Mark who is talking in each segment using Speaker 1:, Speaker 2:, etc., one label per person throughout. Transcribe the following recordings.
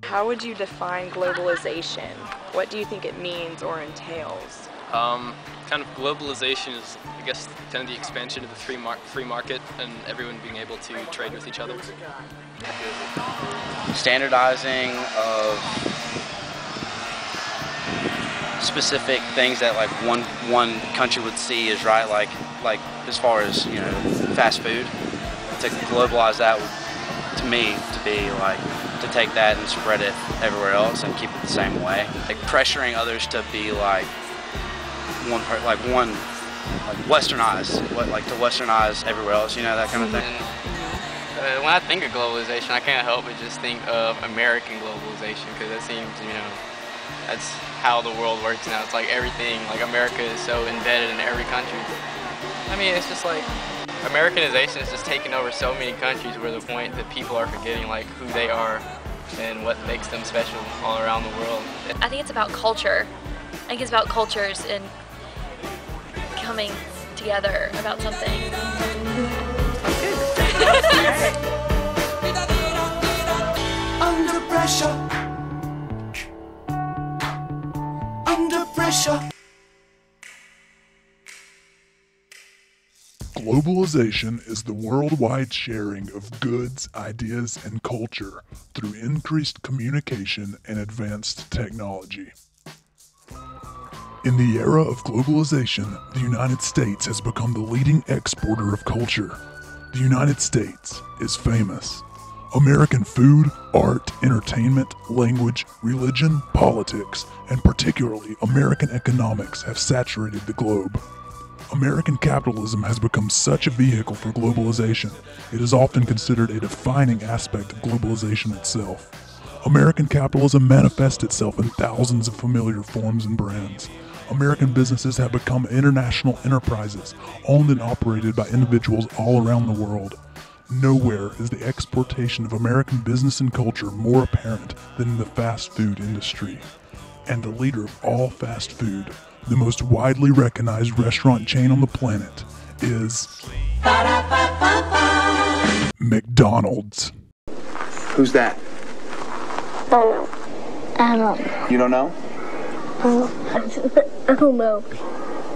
Speaker 1: How would you define globalization? What do you think it means or entails?
Speaker 2: Kind of globalization is, I guess, kind of the expansion of the free market and everyone being able to trade with each other.
Speaker 3: Standardizing of specific things that like one country would see is right, like as far as, you know, fast food. To globalize that would, to me, to be like to take that and spread it everywhere else and keep it the same way. Like pressuring others to be like westernized, to westernize everywhere else, you know, that kind of thing.
Speaker 4: When I think of globalization, I can't help but just think of American globalization, because it seems, you know, that's how the world works now. It's like everything, like America is so embedded in every country. I mean, it's just like Americanization is just taking over so many countries, where the point that people are forgetting like who they are and what makes them special all around the world.
Speaker 5: I think it's about culture. I think it's about cultures and coming together about something.
Speaker 6: Under pressure. Under pressure.
Speaker 7: Globalization is the worldwide sharing of goods, ideas, and culture through increased communication and advanced technology. In the era of globalization, the United States has become the leading exporter of culture. The United States is famous. American food, art, entertainment, language, religion, politics, and particularly American economics have saturated the globe. American capitalism has become such a vehicle for globalization, it is often considered a defining aspect of globalization itself. American capitalism manifests itself in thousands of familiar forms and brands. American businesses have become international enterprises, owned and operated by individuals all around the world. Nowhere is the exportation of American business and culture more apparent than in the fast food industry. And the leader of all fast food, the most widely recognized restaurant chain on the planet, is McDonald's.
Speaker 8: Who's that?
Speaker 9: I don't know.
Speaker 8: You don't know?
Speaker 9: I don't know.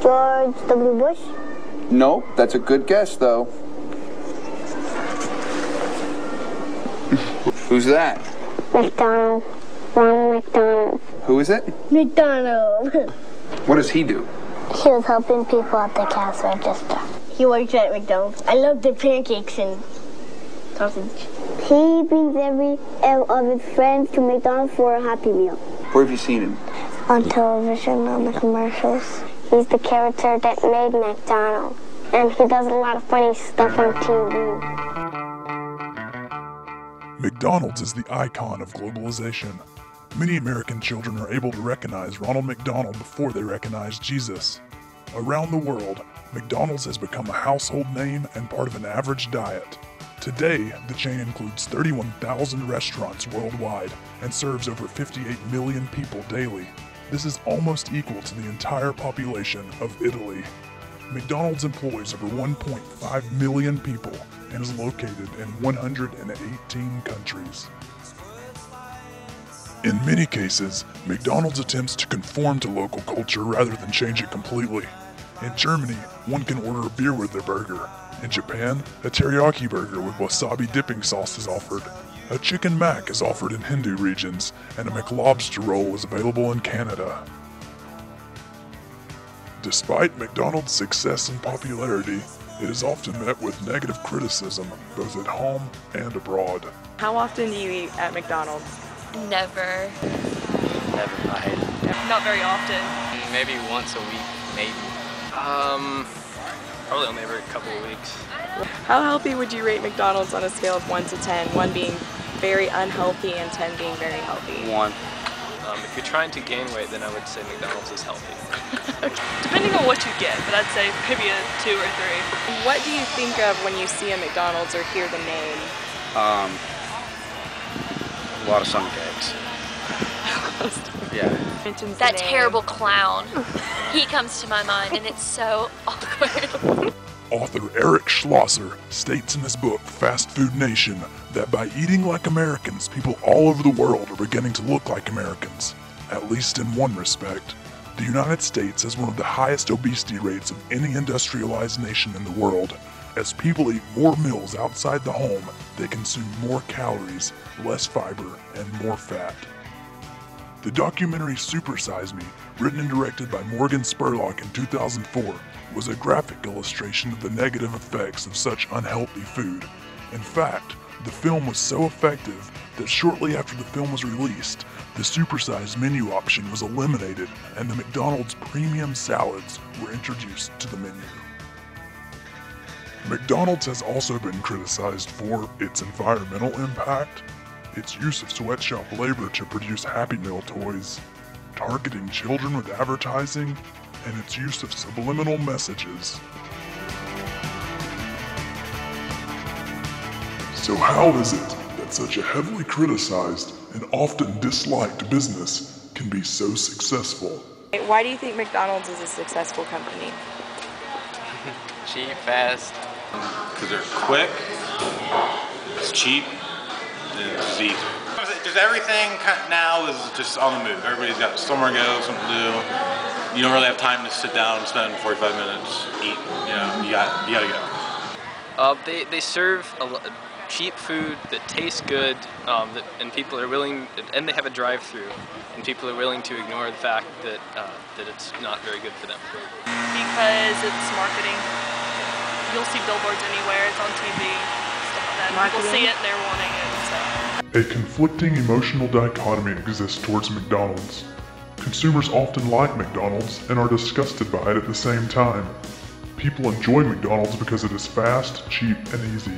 Speaker 9: George W. Bush?
Speaker 8: No, that's a good guess, though. Who's that?
Speaker 9: McDonald. Ronald McDonald.
Speaker 8: Who is it?
Speaker 9: McDonald.
Speaker 8: What does he do?
Speaker 9: He was helping people at the cash register. He works at McDonald's. I love the pancakes and sausage. He brings every of his friends to McDonald's for a Happy Meal.
Speaker 8: Where have you seen him?
Speaker 9: On television, on the commercials. He's the character that made McDonald's. And he does a lot of funny stuff on TV.
Speaker 7: McDonald's is the icon of globalization. Many American children are able to recognize Ronald McDonald before they recognize Jesus. Around the world, McDonald's has become a household name and part of an average diet. Today, the chain includes 31,000 restaurants worldwide and serves over 58 million people daily. This is almost equal to the entire population of Italy. McDonald's employs over 1.5 million people and is located in 118 countries. In many cases, McDonald's attempts to conform to local culture rather than change it completely. In Germany, one can order a beer with their burger. In Japan, a teriyaki burger with wasabi dipping sauce is offered. A chicken mac is offered in Hindu regions, and a McLobster roll is available in Canada. Despite McDonald's success and popularity, it is often met with negative criticism, both at home and abroad.
Speaker 1: How often do you eat at McDonald's?
Speaker 5: Never.
Speaker 3: Never, I hate it.
Speaker 5: Not very often.
Speaker 4: Maybe once a week, maybe.
Speaker 2: Probably only every couple of weeks.
Speaker 1: How healthy would you rate McDonald's on a scale of 1 to 10? 1 being very unhealthy and 10 being very healthy.
Speaker 3: 1.
Speaker 2: If you're trying to gain weight, then I would say McDonald's is healthy.
Speaker 5: Depending on what you get, but I'd say maybe a 2 or 3.
Speaker 1: What do you think of when you see a McDonald's or hear the name?
Speaker 3: A lot of sun cakes. Yeah.
Speaker 5: That terrible clown. He comes to my mind, and it's so awkward.
Speaker 7: Author Eric Schlosser states in his book Fast Food Nation that by eating like Americans, people all over the world are beginning to look like Americans, at least in one respect. The United States has one of the highest obesity rates of any industrialized nation in the world. As people eat more meals outside the home, they consume more calories, less fiber, and more fat. The documentary Super Size Me, written and directed by Morgan Spurlock in 2004, was a graphic illustration of the negative effects of such unhealthy food. In fact, the film was so effective that shortly after the film was released, the supersized menu option was eliminated and the McDonald's premium salads were introduced to the menu. McDonald's has also been criticized for its environmental impact, its use of sweatshop labor to produce Happy Meal toys, targeting children with advertising, and its use of subliminal messages. So how is it that such a heavily criticized and often disliked business can be so successful?
Speaker 1: Why do you think McDonald's is a successful company?
Speaker 4: Cheap, fast.
Speaker 10: Because they're quick, it's cheap, and it's easy. Just everything now is just on the move. Everybody's got somewhere to go, something to do. You don't really have time to sit down and spend 45 minutes, eat. You know, you gotta go.
Speaker 2: They serve cheap food that tastes good, and people are willing, and they have a drive-through, and people are willing to ignore the fact that that it's not very good for them.
Speaker 11: Because it's marketing. You'll see billboards anywhere. It's on TV, stuff like that. People see it and they're wanting it. So.
Speaker 7: A conflicting emotional dichotomy exists towards McDonald's. Consumers often like McDonald's and are disgusted by it at the same time. People enjoy McDonald's because it is fast, cheap, and easy,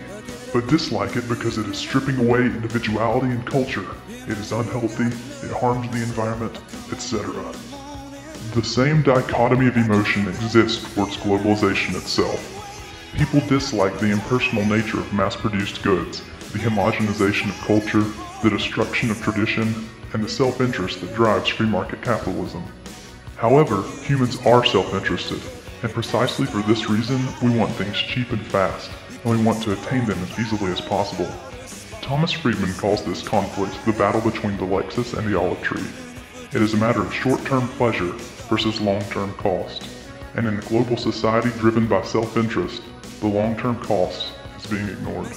Speaker 7: but dislike it because it is stripping away individuality and culture. It is unhealthy, it harms the environment, etc. The same dichotomy of emotion exists towards globalization itself. People dislike the impersonal nature of mass-produced goods, the homogenization of culture, the destruction of tradition, and the self-interest that drives free market capitalism. However, humans are self-interested, and precisely for this reason, we want things cheap and fast, and we want to attain them as easily as possible. Thomas Friedman calls this conflict the battle between the Lexus and the olive tree. It is a matter of short-term pleasure versus long-term cost, and in a global society driven by self-interest, the long-term cost is being ignored.